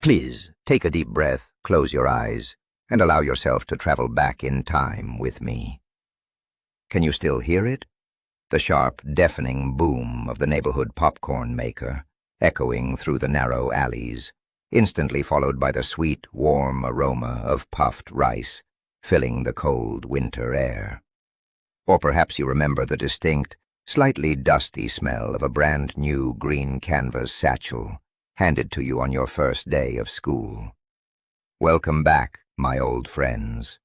Please, take a deep breath, close your eyes, and allow yourself to travel back in time with me. Can you still hear it? The sharp, deafening boom of the neighborhood popcorn maker, echoing through the narrow alleys, instantly followed by the sweet, warm aroma of puffed rice, filling the cold winter air. Or perhaps you remember the distinct, slightly dusty smell of a brand-new green canvas satchel handed to you on your first day of school. Welcome back, my old friends.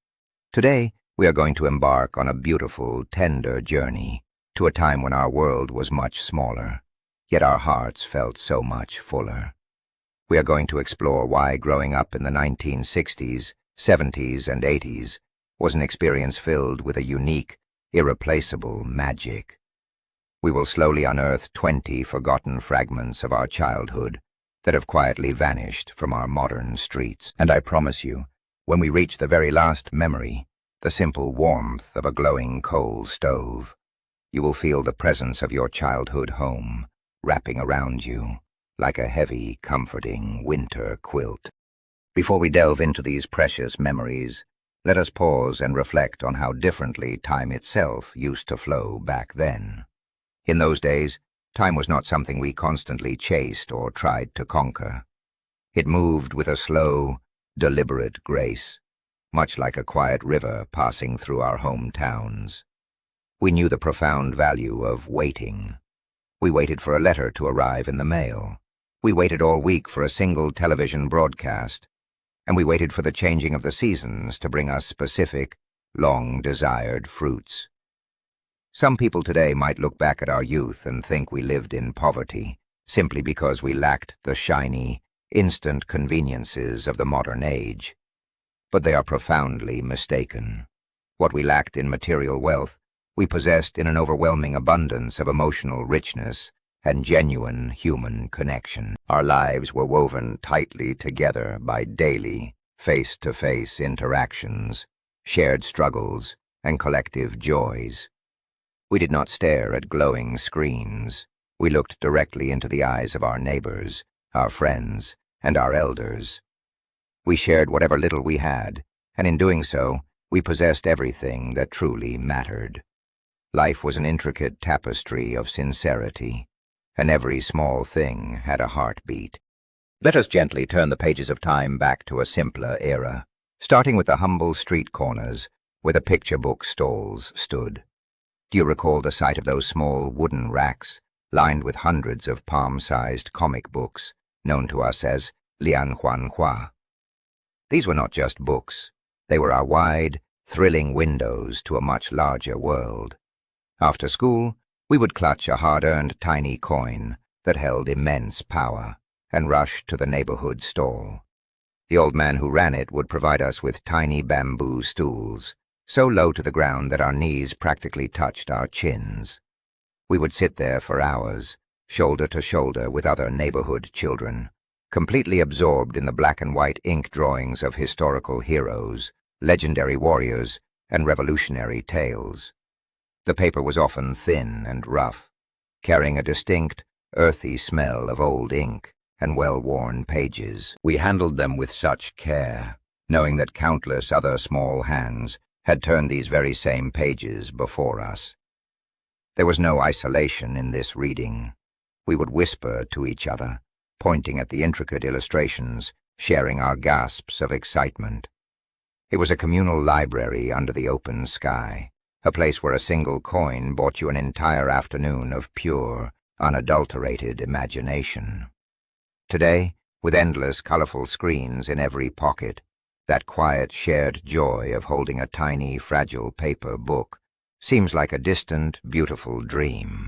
Today, we are going to embark on a beautiful, tender journey to a time when our world was much smaller, yet our hearts felt so much fuller. We are going to explore why growing up in the 1960s, 70s, and 80s was an experience filled with a unique, irreplaceable magic. We will slowly unearth 20 forgotten fragments of our childhood that have quietly vanished from our modern streets. And I promise you, when we reach the very last memory, the simple warmth of a glowing coal stove, you will feel the presence of your childhood home wrapping around you like a heavy, comforting winter quilt. Before we delve into these precious memories, let us pause and reflect on how differently time itself used to flow back then. In those days, time was not something we constantly chased or tried to conquer. It moved with a slow, deliberate grace, much like a quiet river passing through our hometowns. We knew the profound value of waiting. We waited for a letter to arrive in the mail. We waited all week for a single television broadcast, and we waited for the changing of the seasons to bring us specific, long-desired fruits. Some people today might look back at our youth and think we lived in poverty, simply because we lacked the shiny, instant conveniences of the modern age. But they are profoundly mistaken. What we lacked in material wealth, we possessed in an overwhelming abundance of emotional richness and genuine human connection. Our lives were woven tightly together by daily, face-to-face interactions, shared struggles, and collective joys. We did not stare at glowing screens. We looked directly into the eyes of our neighbors, our friends, and our elders. We shared whatever little we had, and in doing so, we possessed everything that truly mattered. Life was an intricate tapestry of sincerity, and every small thing had a heartbeat. Let us gently turn the pages of time back to a simpler era, starting with the humble street corners where the picture book stalls stood. Do you recall the sight of those small wooden racks lined with hundreds of palm-sized comic books, known to us as Lian Huan Hua? These were not just books. They were our wide, thrilling windows to a much larger world. After school, we would clutch a hard-earned tiny coin that held immense power and rush to the neighborhood stall. The old man who ran it would provide us with tiny bamboo stools, so low to the ground that our knees practically touched our chins. We would sit there for hours, shoulder to shoulder with other neighborhood children, completely absorbed in the black and white ink drawings of historical heroes, legendary warriors, and revolutionary tales. The paper was often thin and rough, carrying a distinct, earthy smell of old ink and well-worn pages. We handled them with such care, knowing that countless other small hands had turned these very same pages before us. There was no isolation in this reading. We would whisper to each other, pointing at the intricate illustrations, sharing our gasps of excitement. It was a communal library under the open sky, a place where a single coin bought you an entire afternoon of pure, unadulterated imagination. Today, with endless colorful screens in every pocket, that quiet shared joy of holding a tiny, fragile paper book seems like a distant, beautiful dream.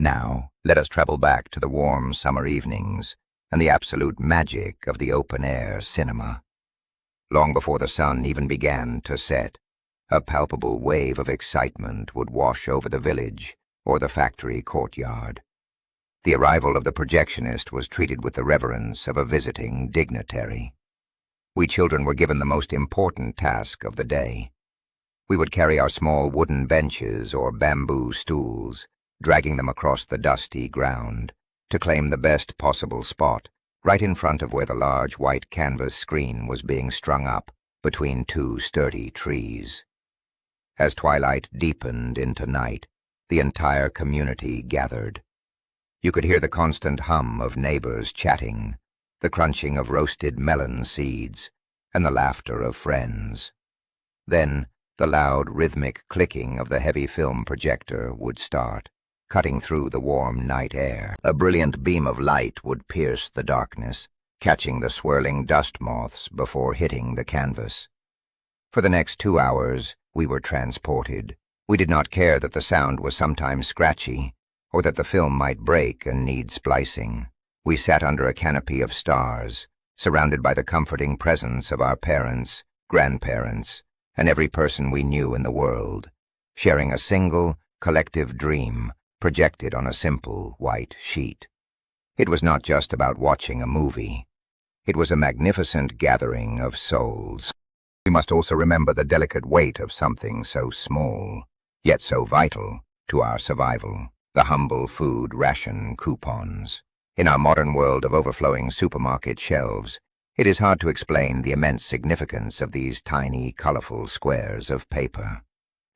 Now, let us travel back to the warm summer evenings and the absolute magic of the open-air cinema. Long before the sun even began to set, a palpable wave of excitement would wash over the village or the factory courtyard. The arrival of the projectionist was treated with the reverence of a visiting dignitary. We children were given the most important task of the day. We would carry our small wooden benches or bamboo stools, dragging them across the dusty ground, to claim the best possible spot right in front of where the large white canvas screen was being strung up between two sturdy trees. As twilight deepened into night, the entire community gathered. You could hear the constant hum of neighbors chatting, the crunching of roasted melon seeds, and the laughter of friends. Then the loud, rhythmic clicking of the heavy film projector would start, cutting through the warm night air. A brilliant beam of light would pierce the darkness, catching the swirling dust moths before hitting the canvas. For the next 2 hours, we were transported. We did not care that the sound was sometimes scratchy, or that the film might break and need splicing. We sat under a canopy of stars, surrounded by the comforting presence of our parents, grandparents, and every person we knew in the world, sharing a single, collective dream projected on a simple white sheet. It was not just about watching a movie. It was a magnificent gathering of souls. We must also remember the delicate weight of something so small, yet so vital to our survival: the humble food ration coupons. In our modern world of overflowing supermarket shelves, it is hard to explain the immense significance of these tiny, colorful squares of paper.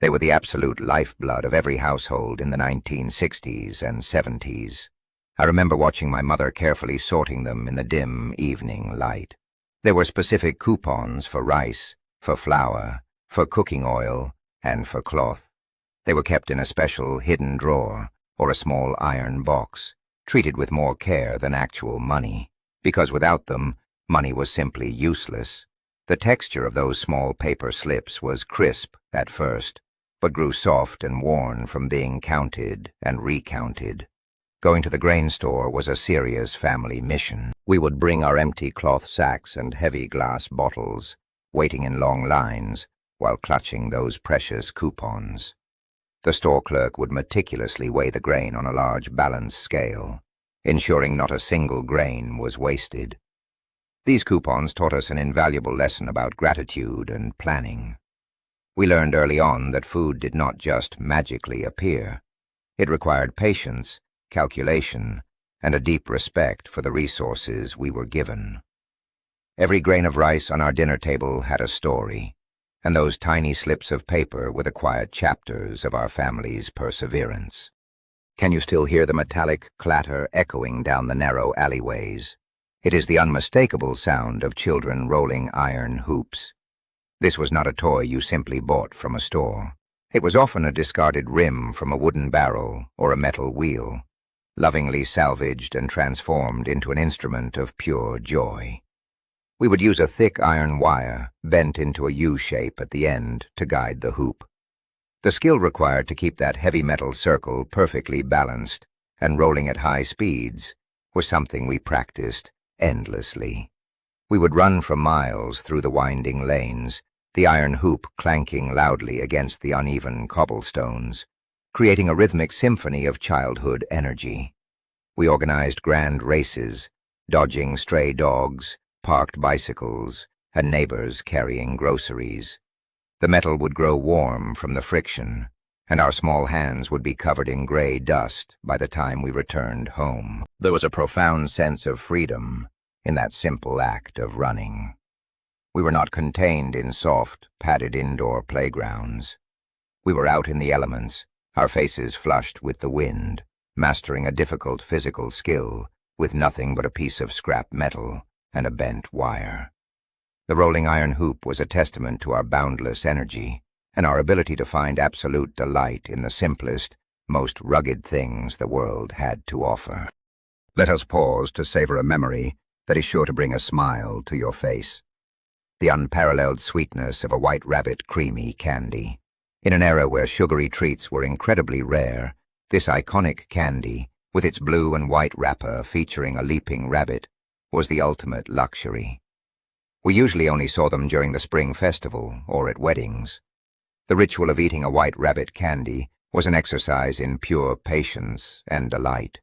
They were the absolute lifeblood of every household in the 1960s and 70s. I remember watching my mother carefully sorting them in the dim evening light. There were specific coupons for rice, for flour, for cooking oil, and for cloth. They were kept in a special hidden drawer or a small iron box, treated with more care than actual money, because without them, money was simply useless. The texture of those small paper slips was crisp at first, but grew soft and worn from being counted and recounted. Going to the grain store was a serious family mission. We would bring our empty cloth sacks and heavy glass bottles, waiting in long lines while clutching those precious coupons. The store clerk would meticulously weigh the grain on a large balance scale, ensuring not a single grain was wasted. These coupons taught us an invaluable lesson about gratitude and planning. We learned early on that food did not just magically appear. It required patience, calculation, and a deep respect for the resources we were given. Every grain of rice on our dinner table had a story, and those tiny slips of paper were the quiet chapters of our family's perseverance. Can you still hear the metallic clatter echoing down the narrow alleyways? It is the unmistakable sound of children rolling iron hoops. This was not a toy you simply bought from a store. It was often a discarded rim from a wooden barrel or a metal wheel, lovingly salvaged and transformed into an instrument of pure joy. We would use a thick iron wire, bent into a U shape at the end, to guide the hoop. The skill required to keep that heavy metal circle perfectly balanced and rolling at high speeds was something we practiced endlessly. We would run for miles through the winding lanes, the iron hoop clanking loudly against the uneven cobblestones, creating a rhythmic symphony of childhood energy. We organized grand races, dodging stray dogs, parked bicycles, and neighbors carrying groceries. The metal would grow warm from the friction, and our small hands would be covered in gray dust by the time we returned home. There was a profound sense of freedom in that simple act of running. We were not contained in soft, padded indoor playgrounds. We were out in the elements, our faces flushed with the wind, mastering a difficult physical skill with nothing but a piece of scrap metal and a bent wire. The rolling iron hoop was a testament to our boundless energy and our ability to find absolute delight in the simplest, most rugged things the world had to offer. Let us pause to savor a memory that is sure to bring a smile to your face. The unparalleled sweetness of a White Rabbit creamy candy. In an era where sugary treats were incredibly rare, this iconic candy, with its blue and white wrapper featuring a leaping rabbit, was the ultimate luxury. We usually only saw them during the spring festival or at weddings. The ritual of eating a White Rabbit candy was an exercise in pure patience and delight.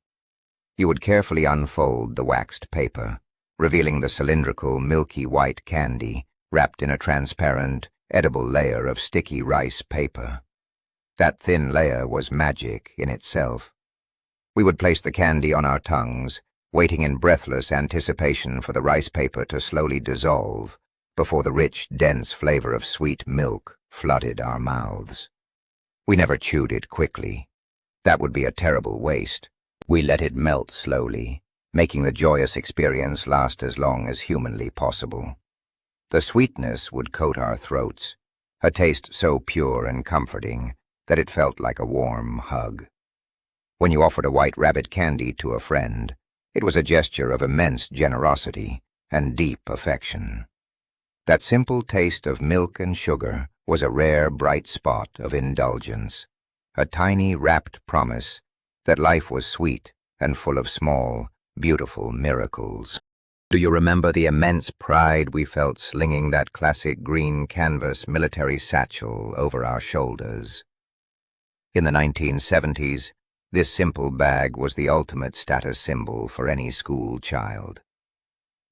You would carefully unfold the waxed paper, revealing the cylindrical, milky white candy wrapped in a transparent, edible layer of sticky rice paper. That thin layer was magic in itself. We would place the candy on our tongues, waiting in breathless anticipation for the rice paper to slowly dissolve before the rich, dense flavor of sweet milk flooded our mouths. We never chewed it quickly. That would be a terrible waste. We let it melt slowly, making the joyous experience last as long as humanly possible. The sweetness would coat our throats, a taste so pure and comforting that it felt like a warm hug. When you offered a white rabbit candy to a friend, it was a gesture of immense generosity and deep affection. That simple taste of milk and sugar was a rare, bright spot of indulgence, a tiny, rapt promise that life was sweet and full of small, beautiful miracles. Do you remember the immense pride we felt slinging that classic green canvas military satchel over our shoulders? In the 1970s, this simple bag was the ultimate status symbol for any school child.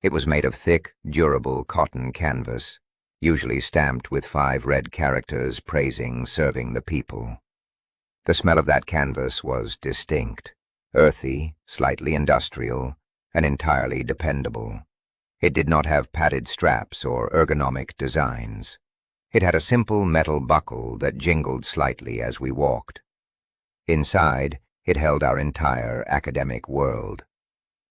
It was made of thick, durable cotton canvas, usually stamped with 5 red characters praising serving the people. The smell of that canvas was distinct, earthy, slightly industrial, and entirely dependable. It did not have padded straps or ergonomic designs. It had a simple metal buckle that jingled slightly as we walked. Inside, it held our entire academic world.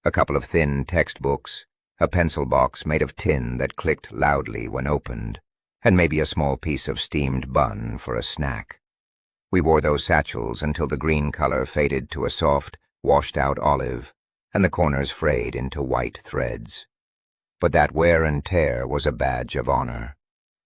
A couple of thin textbooks, a pencil box made of tin that clicked loudly when opened, and maybe a small piece of steamed bun for a snack. We wore those satchels until the green color faded to a soft, washed-out olive, and the corners frayed into white threads. But that wear and tear was a badge of honor.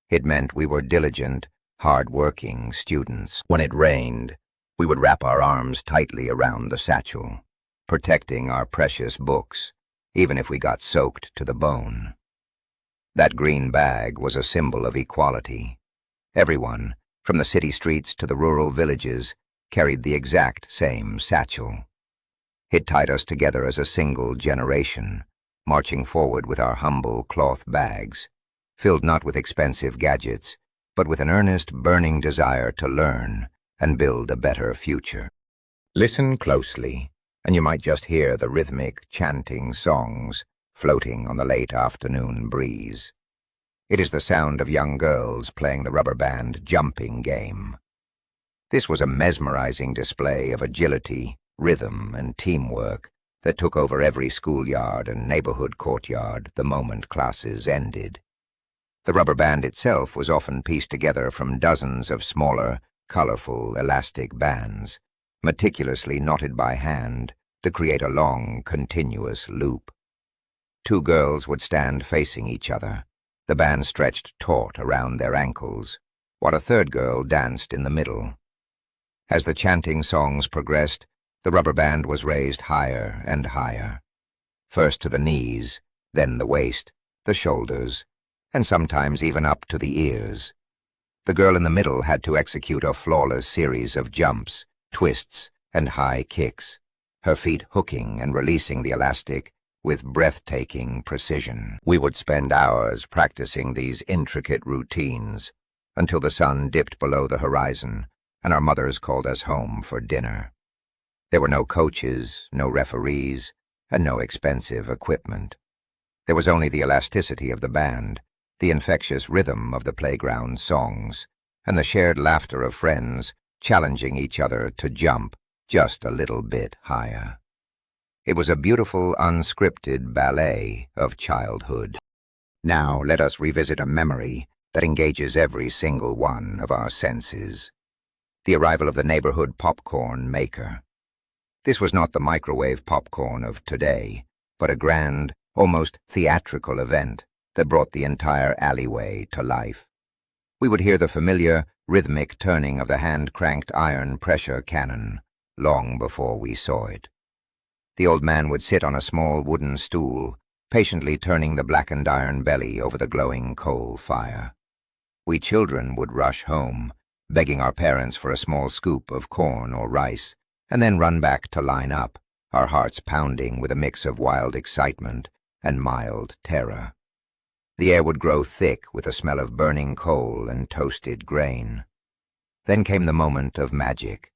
It meant we were diligent, hard-working students. When it rained, we would wrap our arms tightly around the satchel, protecting our precious books, even if we got soaked to the bone. That green bag was a symbol of equality. Everyone, from the city streets to the rural villages, carried the exact same satchel. It tied us together as a single generation, marching forward with our humble cloth bags, filled not with expensive gadgets, but with an earnest, burning desire to learn and build a better future. Listen closely, and you might just hear the rhythmic, chanting songs floating on the late afternoon breeze. It is the sound of young girls playing the rubber band jumping game. This was a mesmerizing display of agility, rhythm, and teamwork that took over every schoolyard and neighborhood courtyard the moment classes ended. The rubber band itself was often pieced together from dozens of smaller, colorful, elastic bands, meticulously knotted by hand to create a long, continuous loop. 2 girls would stand facing each other, the band stretched taut around their ankles, while a 3rd girl danced in the middle. As the chanting songs progressed, the rubber band was raised higher and higher, first to the knees, then the waist, the shoulders, and sometimes even up to the ears. The girl in the middle had to execute a flawless series of jumps, twists, and high kicks, her feet hooking and releasing the elastic with breathtaking precision. We would spend hours practicing these intricate routines until the sun dipped below the horizon and our mothers called us home for dinner. There were no coaches, no referees, and no expensive equipment. There was only the elasticity of the band, the infectious rhythm of the playground songs, and the shared laughter of friends challenging each other to jump just a little bit higher. It was a beautiful, unscripted ballet of childhood. Now let us revisit a memory that engages every single one of our senses. The arrival of the neighborhood popcorn maker. This was not the microwave popcorn of today, but a grand, almost theatrical event that brought the entire alleyway to life. We would hear the familiar, rhythmic turning of the hand-cranked iron pressure cannon long before we saw it. The old man would sit on a small wooden stool, patiently turning the blackened iron belly over the glowing coal fire. We children would rush home, begging our parents for a small scoop of corn or rice, and then run back to line up, our hearts pounding with a mix of wild excitement and mild terror. The air would grow thick with the smell of burning coal and toasted grain. Then came the moment of magic.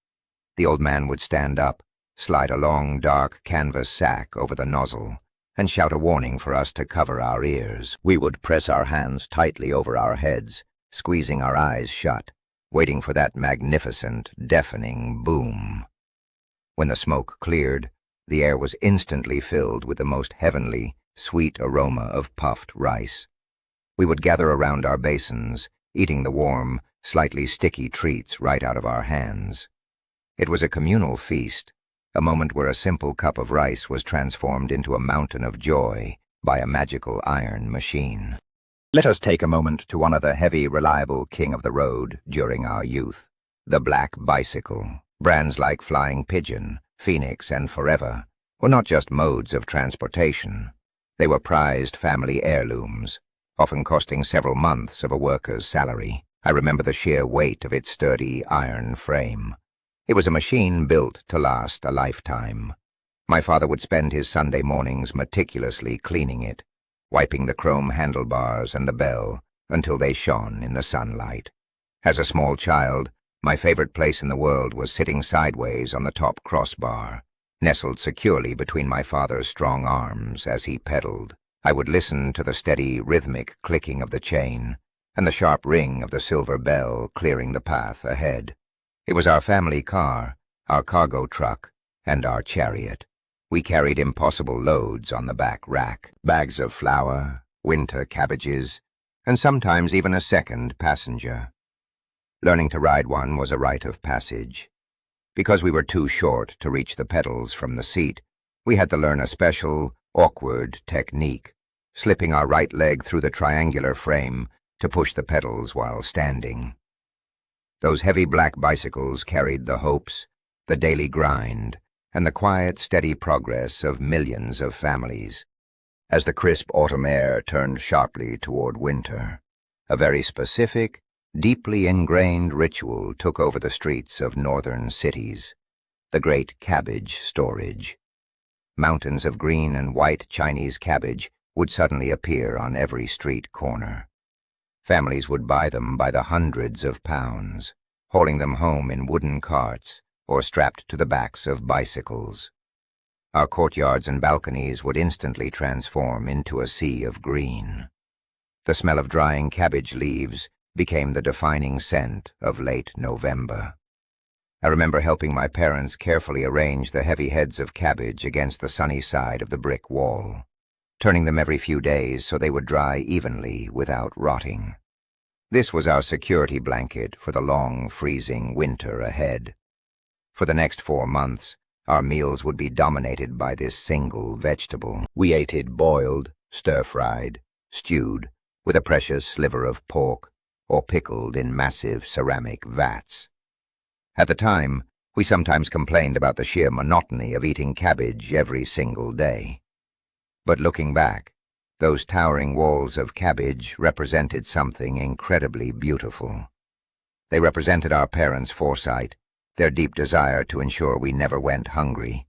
The old man would stand up, slide a long, dark canvas sack over the nozzle, and shout a warning for us to cover our ears. We would press our hands tightly over our heads, squeezing our eyes shut, waiting for that magnificent, deafening boom. When the smoke cleared, the air was instantly filled with the most heavenly, sweet aroma of puffed rice. We would gather around our basins, eating the warm, slightly sticky treats right out of our hands. It was a communal feast, a moment where a simple cup of rice was transformed into a mountain of joy by a magical iron machine. Let us take a moment to honor the heavy, reliable king of the road during our youth, the black bicycle. Brands like Flying Pigeon, Phoenix, and Forever were not just modes of transportation. They were prized family heirlooms, often costing several months of a worker's salary. I remember the sheer weight of its sturdy iron frame. It was a machine built to last a lifetime. My father would spend his Sunday mornings meticulously cleaning it, wiping the chrome handlebars and the bell until they shone in the sunlight. As a small child, my favorite place in the world was sitting sideways on the top crossbar, nestled securely between my father's strong arms as he pedaled. I would listen to the steady, rhythmic clicking of the chain and the sharp ring of the silver bell clearing the path ahead. It was our family car, our cargo truck, and our chariot. We carried impossible loads on the back rack, bags of flour, winter cabbages, and sometimes even a second passenger. Learning to ride one was a rite of passage. Because we were too short to reach the pedals from the seat, we had to learn a special, awkward technique, slipping our right leg through the triangular frame to push the pedals while standing. Those heavy black bicycles carried the hopes, the daily grind, and the quiet, steady progress of millions of families. As the crisp autumn air turned sharply toward winter, a very specific, deeply ingrained ritual took over the streets of northern cities, the great cabbage storage. Mountains of green and white Chinese cabbage would suddenly appear on every street corner. Families would buy them by the hundreds of pounds, hauling them home in wooden carts or strapped to the backs of bicycles. Our courtyards and balconies would instantly transform into a sea of green. The smell of drying cabbage leaves became the defining scent of late November. I remember helping my parents carefully arrange the heavy heads of cabbage against the sunny side of the brick wall, turning them every few days so they would dry evenly without rotting. This was our security blanket for the long, freezing winter ahead. For the next 4 months, our meals would be dominated by this single vegetable. We ate it boiled, stir-fried, stewed, with a precious sliver of pork, or pickled in massive ceramic vats. At the time, we sometimes complained about the sheer monotony of eating cabbage every single day. But looking back, those towering walls of cabbage represented something incredibly beautiful. They represented our parents' foresight, their deep desire to ensure we never went hungry,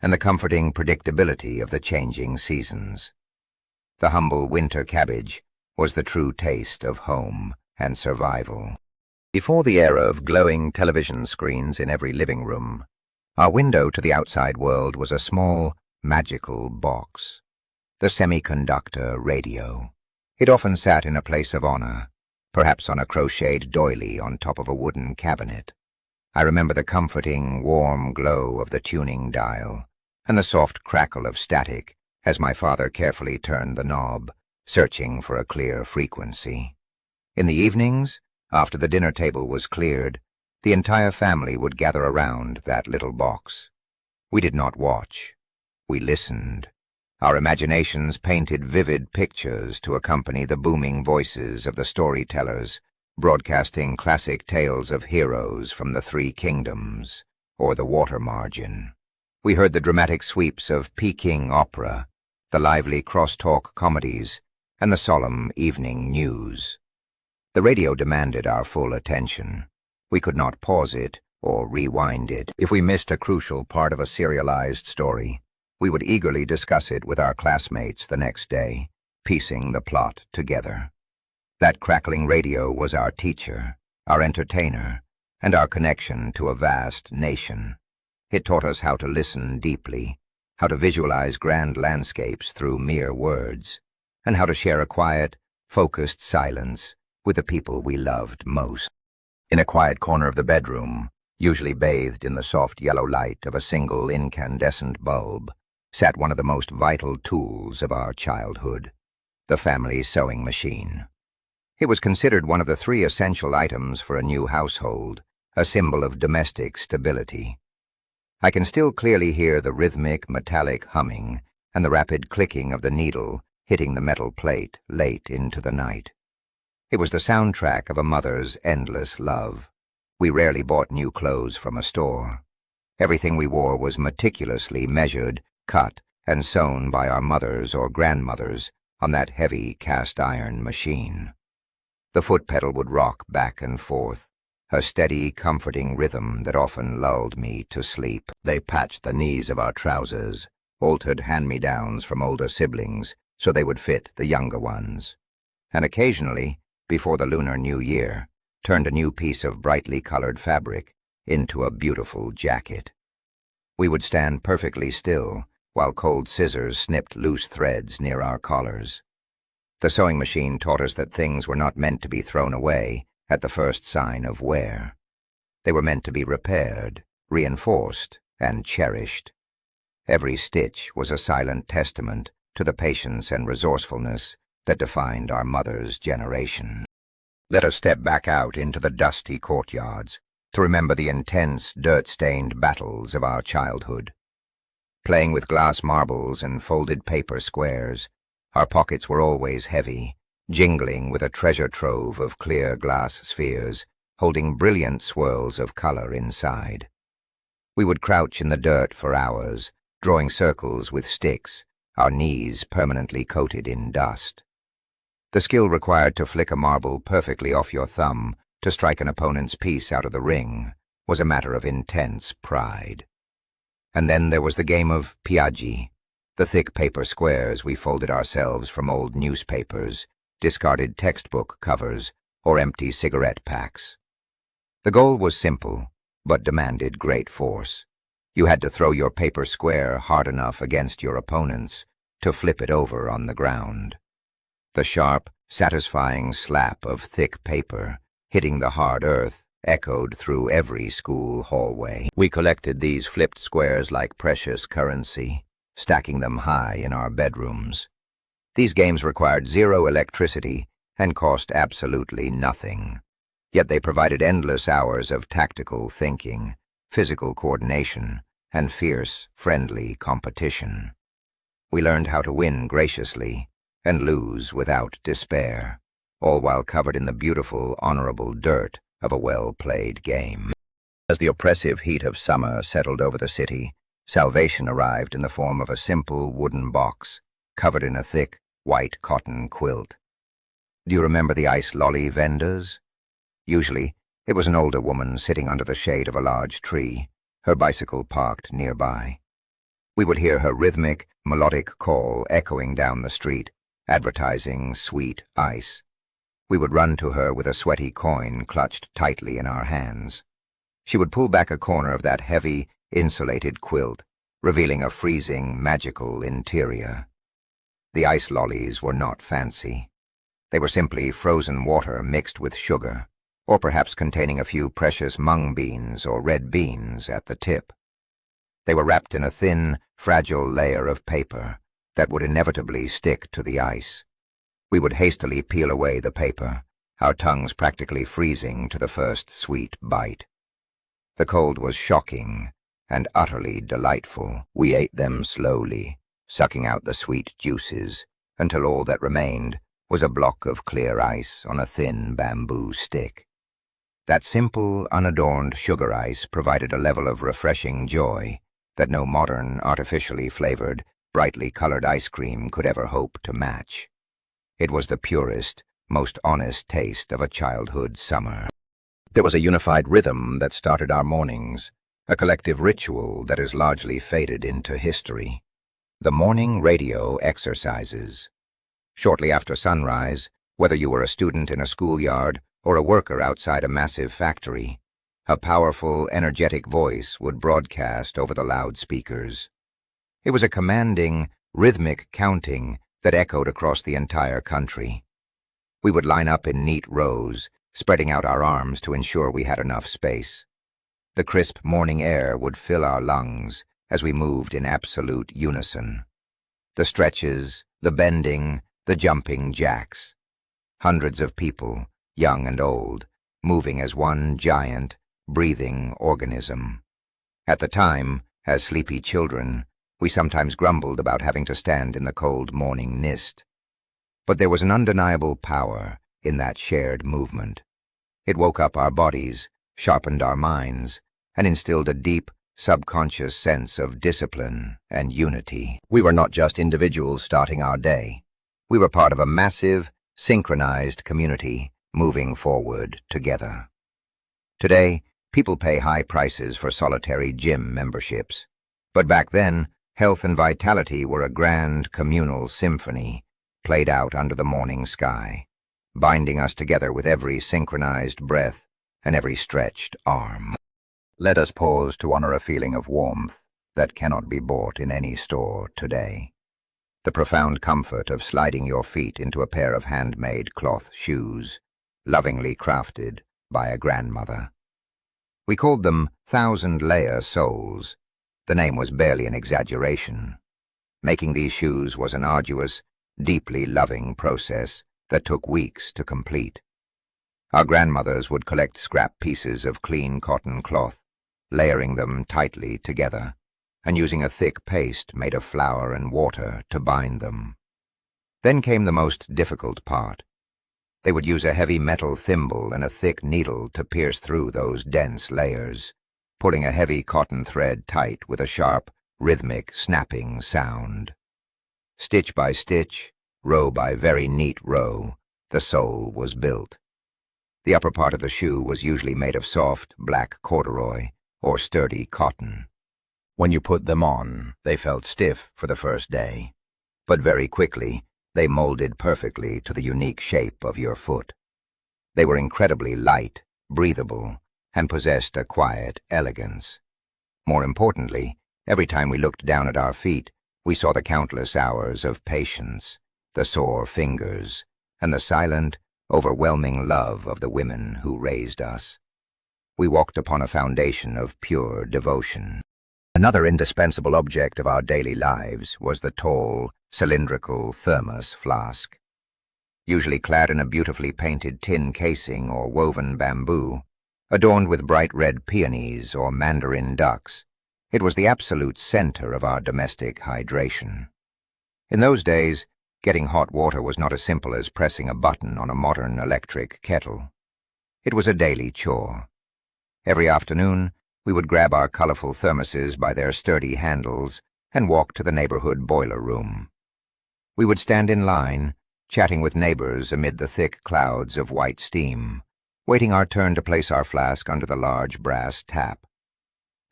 and the comforting predictability of the changing seasons. The humble winter cabbage was the true taste of home and survival. Before the era of glowing television screens in every living room, our window to the outside world was a small, magical box. The semiconductor radio. It often sat in a place of honor, perhaps on a crocheted doily on top of a wooden cabinet. I remember the comforting, warm glow of the tuning dial and the soft crackle of static as my father carefully turned the knob, searching for a clear frequency. In the evenings, after the dinner table was cleared, the entire family would gather around that little box. We did not watch. We listened. Our imaginations painted vivid pictures to accompany the booming voices of the storytellers, broadcasting classic tales of heroes from the Three Kingdoms or the Water Margin. We heard the dramatic sweeps of Peking opera, the lively crosstalk comedies, and the solemn evening news. The radio demanded our full attention. We could not pause it or rewind it. If we missed a crucial part of a serialized story, we would eagerly discuss it with our classmates the next day, piecing the plot together. That crackling radio was our teacher, our entertainer, and our connection to a vast nation. It taught us how to listen deeply, how to visualize grand landscapes through mere words, and how to share a quiet, focused silence with the people we loved most. In a quiet corner of the bedroom, usually bathed in the soft yellow light of a single incandescent bulb, sat one of the most vital tools of our childhood, the family sewing machine. It was considered one of the 3 essential items for a new household, a symbol of domestic stability. I can still clearly hear the rhythmic, metallic humming and the rapid clicking of the needle hitting the metal plate late into the night. It was the soundtrack of a mother's endless love. We rarely bought new clothes from a store. Everything we wore was meticulously measured, cut, and sewn by our mothers or grandmothers on that heavy cast-iron machine. The foot pedal would rock back and forth, a steady, comforting rhythm that often lulled me to sleep. They patched the knees of our trousers, altered hand-me-downs from older siblings so they would fit the younger ones, and occasionally, before the Lunar New Year, turned a new piece of brightly colored fabric into a beautiful jacket. We would stand perfectly still while cold scissors snipped loose threads near our collars. The sewing machine taught us that things were not meant to be thrown away at the first sign of wear. They were meant to be repaired, reinforced, and cherished. Every stitch was a silent testament to the patience and resourcefulness that defined our mother's generation. Let us step back out into the dusty courtyards to remember the intense, dirt-stained battles of our childhood. Playing with glass marbles and folded paper squares, our pockets were always heavy, jingling with a treasure trove of clear glass spheres holding brilliant swirls of color inside. We would crouch in the dirt for hours, drawing circles with sticks, our knees permanently coated in dust. The skill required to flick a marble perfectly off your thumb to strike an opponent's piece out of the ring was a matter of intense pride. And then there was the game of piaggi, the thick paper squares we folded ourselves from old newspapers, discarded textbook covers, or empty cigarette packs. The goal was simple, but demanded great force. You had to throw your paper square hard enough against your opponent's to flip it over on the ground. The sharp, satisfying slap of thick paper hitting the hard earth echoed through every school hallway. We collected these flipped squares like precious currency, stacking them high in our bedrooms. These games required zero electricity and cost absolutely nothing, yet they provided endless hours of tactical thinking, physical coordination, and fierce, friendly competition. We learned how to win graciously and lose without despair, all while covered in the beautiful, honorable dirt of a well-played game. As the oppressive heat of summer settled over the city, salvation arrived in the form of a simple wooden box covered in a thick, white cotton quilt. Do you remember the ice lolly vendors? Usually, it was an older woman sitting under the shade of a large tree, her bicycle parked nearby. We would hear her rhythmic, melodic call echoing down the street, advertising sweet ice. We would run to her with a sweaty coin clutched tightly in our hands. She would pull back a corner of that heavy, insulated quilt, revealing a freezing, magical interior. The ice lollies were not fancy. They were simply frozen water mixed with sugar, or perhaps containing a few precious mung beans or red beans at the tip. They were wrapped in a thin, fragile layer of paper that would inevitably stick to the ice. We would hastily peel away the paper, our tongues practically freezing to the first sweet bite. The cold was shocking and utterly delightful. We ate them slowly, sucking out the sweet juices, until all that remained was a block of clear ice on a thin bamboo stick. That simple, unadorned sugar ice provided a level of refreshing joy that no modern, artificially flavored, brightly colored ice cream could ever hope to match. It was the purest, most honest taste of a childhood summer. There was a unified rhythm that started our mornings, a collective ritual that has largely faded into history. The morning radio exercises. Shortly after sunrise, whether you were a student in a schoolyard or a worker outside a massive factory, A powerful, energetic voice would broadcast over the loudspeakers. It was a commanding, rhythmic counting that echoed across the entire country. We would line up in neat rows, spreading out our arms to ensure we had enough space. The crisp morning air would fill our lungs as we moved in absolute unison. The stretches, the bending, the jumping jacks. Hundreds of people, young and old, moving as one giant, breathing organism. At the time, as sleepy children, we sometimes grumbled about having to stand in the cold morning mist. But there was an undeniable power in that shared movement. It woke up our bodies, sharpened our minds, and instilled a deep, subconscious sense of discipline and unity. We were not just individuals starting our day. We were part of a massive, synchronized community moving forward together. Today, people pay high prices for solitary gym memberships. But back then, health and vitality were a grand communal symphony, played out under the morning sky, binding us together with every synchronized breath and every stretched arm. Let us pause to honor a feeling of warmth that cannot be bought in any store today. The profound comfort of sliding your feet into a pair of handmade cloth shoes, lovingly crafted by a grandmother. We called them thousand-layer soles. The name was barely an exaggeration. Making these shoes was an arduous, deeply loving process that took weeks to complete. Our grandmothers would collect scrap pieces of clean cotton cloth, layering them tightly together, and using a thick paste made of flour and water to bind them. Then came the most difficult part. They would use a heavy metal thimble and a thick needle to pierce through those dense layers, pulling a heavy cotton thread tight with a sharp, rhythmic, snapping sound. Stitch by stitch, row by very neat row, the sole was built. The upper part of the shoe was usually made of soft, black corduroy or sturdy cotton. When you put them on, they felt stiff for the first day, but very quickly they molded perfectly to the unique shape of your foot. They were incredibly light, breathable, and possessed a quiet elegance. More importantly, every time we looked down at our feet, we saw the countless hours of patience, the sore fingers, and the silent, overwhelming love of the women who raised us. We walked upon a foundation of pure devotion. Another indispensable object of our daily lives was the tall, cylindrical thermos flask. Usually clad in a beautifully painted tin casing or woven bamboo, adorned with bright red peonies or mandarin ducks, it was the absolute center of our domestic hydration. In those days, getting hot water was not as simple as pressing a button on a modern electric kettle. It was a daily chore. Every afternoon, we would grab our colorful thermoses by their sturdy handles and walk to the neighborhood boiler room. We would stand in line, chatting with neighbors amid the thick clouds of white steam, waiting our turn to place our flask under the large brass tap.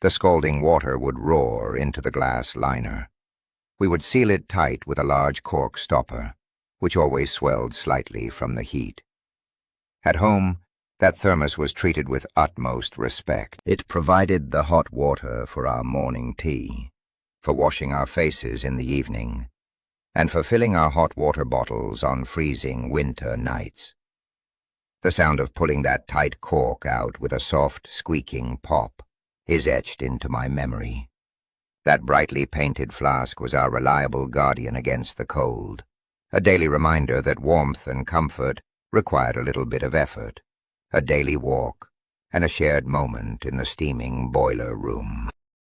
The scalding water would roar into the glass liner. We would seal it tight with a large cork stopper, which always swelled slightly from the heat. At home, that thermos was treated with utmost respect. It provided the hot water for our morning tea, for washing our faces in the evening, and for filling our hot water bottles on freezing winter nights. The sound of pulling that tight cork out with a soft, squeaking pop is etched into my memory. That brightly painted flask was our reliable guardian against the cold, a daily reminder that warmth and comfort required a little bit of effort, a daily walk, and a shared moment in the steaming boiler room.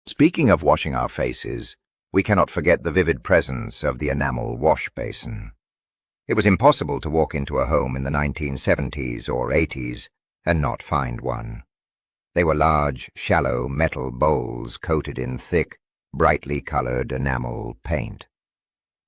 Speaking of washing our faces, we cannot forget the vivid presence of the enamel wash basin. It was impossible to walk into a home in the 1970s or 80s and not find one. They were large, shallow metal bowls coated in thick, brightly colored enamel paint.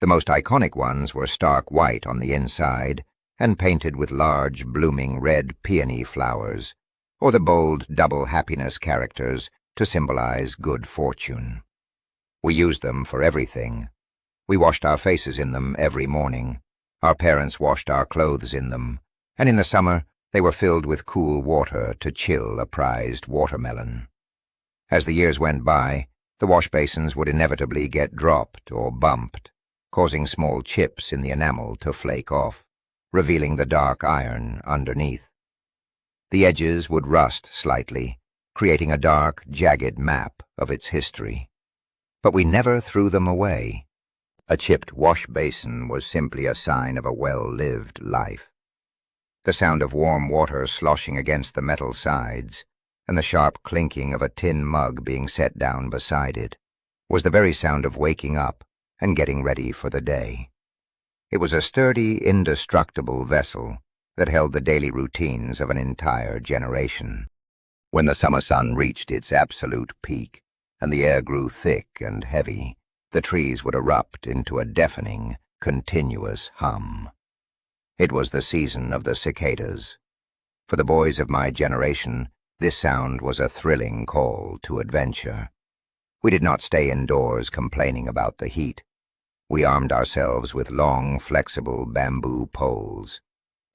The most iconic ones were stark white on the inside and painted with large, blooming red peony flowers, or the bold double happiness characters to symbolize good fortune. We used them for everything. We washed our faces in them every morning. Our parents washed our clothes in them, and in the summer They were filled with cool water to chill a prized watermelon. As the years went by, the wash basins would inevitably get dropped or bumped, causing small chips in the enamel to flake off, revealing the dark iron underneath. The edges would rust slightly, creating a dark, jagged map of its history. But we never threw them away. A chipped wash basin was simply a sign of a well-lived life. The sound of warm water sloshing against the metal sides, and the sharp clinking of a tin mug being set down beside it, was the very sound of waking up and getting ready for the day. It was a sturdy, indestructible vessel that held the daily routines of an entire generation. When the summer sun reached its absolute peak, and the air grew thick and heavy, the trees would erupt into a deafening, continuous hum. It was the season of the cicadas. For the boys of my generation, this sound was a thrilling call to adventure. We did not stay indoors complaining about the heat. We armed ourselves with long, flexible bamboo poles.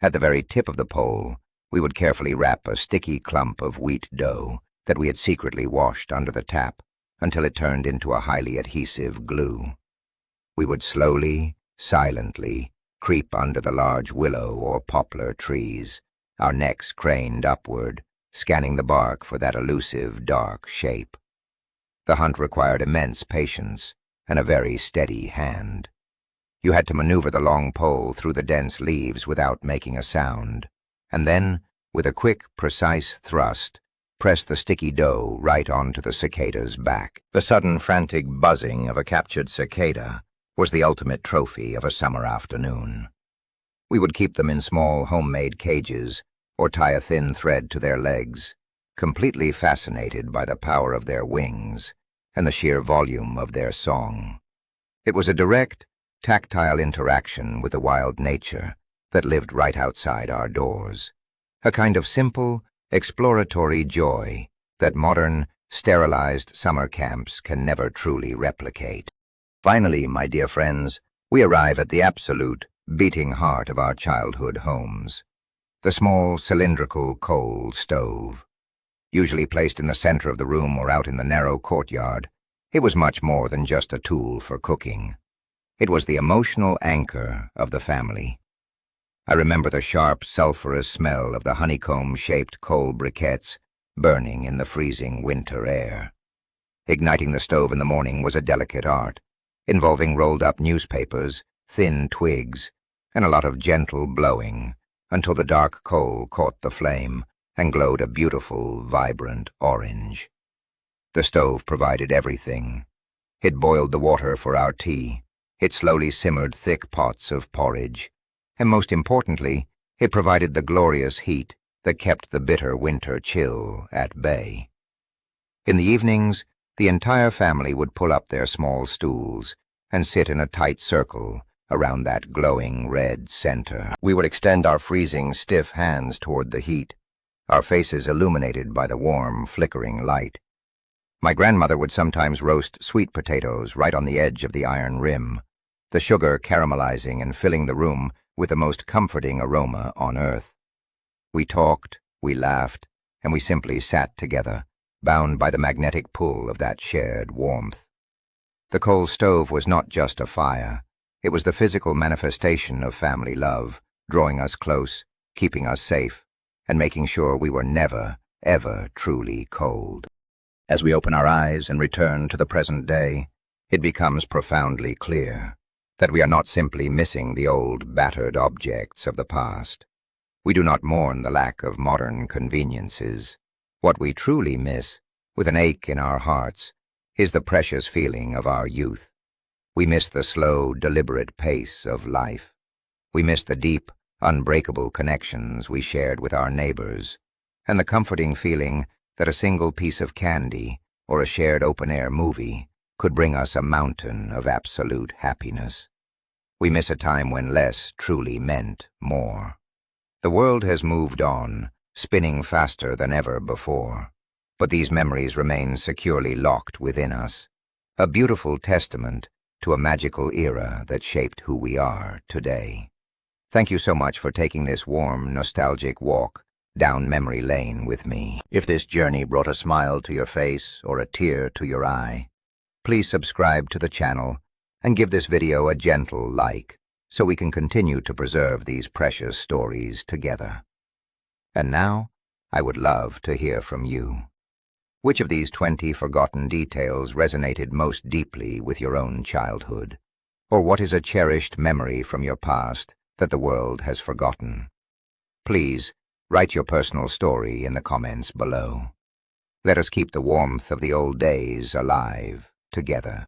At the very tip of the pole, we would carefully wrap a sticky clump of wheat dough that we had secretly washed under the tap until it turned into a highly adhesive glue. We would slowly, silently, creep under the large willow or poplar trees, our necks craned upward, scanning the bark for that elusive, dark shape. The hunt required immense patience and a very steady hand. You had to maneuver the long pole through the dense leaves without making a sound, and then, with a quick, precise thrust, press the sticky dough right onto the cicada's back. The sudden, frantic buzzing of a captured cicada was the ultimate trophy of a summer afternoon. We would keep them in small, homemade cages or tie a thin thread to their legs, completely fascinated by the power of their wings and the sheer volume of their song. It was a direct, tactile interaction with the wild nature that lived right outside our doors, a kind of simple, exploratory joy that modern, sterilized summer camps can never truly replicate. Finally, my dear friends, we arrive at the absolute, beating heart of our childhood homes. The small, cylindrical coal stove. Usually placed in the center of the room or out in the narrow courtyard, it was much more than just a tool for cooking. It was the emotional anchor of the family. I remember the sharp, sulphurous smell of the honeycomb-shaped coal briquettes burning in the freezing winter air. Igniting the stove in the morning was a delicate art, involving rolled-up newspapers, thin twigs, and a lot of gentle blowing until the dark coal caught the flame and glowed a beautiful, vibrant orange. The stove provided everything. It boiled the water for our tea. It slowly simmered thick pots of porridge. And most importantly, it provided the glorious heat that kept the bitter winter chill at bay. In the evenings, the entire family would pull up their small stools and sit in a tight circle around that glowing red center. We would extend our freezing, stiff hands toward the heat, our faces illuminated by the warm, flickering light. My grandmother would sometimes roast sweet potatoes right on the edge of the iron rim, the sugar caramelizing and filling the room with the most comforting aroma on earth. We talked, we laughed, and we simply sat together, bound by the magnetic pull of that shared warmth. The coal stove was not just a fire. It was the physical manifestation of family love, drawing us close, keeping us safe, and making sure we were never, ever truly cold. As we open our eyes and return to the present day, it becomes profoundly clear that we are not simply missing the old, battered objects of the past. We do not mourn the lack of modern conveniences. What we truly miss, with an ache in our hearts, is the precious feeling of our youth. We miss the slow, deliberate pace of life. We miss the deep, unbreakable connections we shared with our neighbors, and the comforting feeling that a single piece of candy or a shared open-air movie could bring us a mountain of absolute happiness. We miss a time when less truly meant more. The world has moved on, spinning faster than ever before, but these memories remain securely locked within us, a beautiful testament to a magical era that shaped who we are today. Thank you so much for taking this warm, nostalgic walk down memory lane with me. If this journey brought a smile to your face or a tear to your eye, please subscribe to the channel and give this video a gentle like so we can continue to preserve these precious stories together. And now, I would love to hear from you. Which of these 20 forgotten details resonated most deeply with your own childhood? Or what is a cherished memory from your past that the world has forgotten? Please, write your personal story in the comments below. Let us keep the warmth of the old days alive together.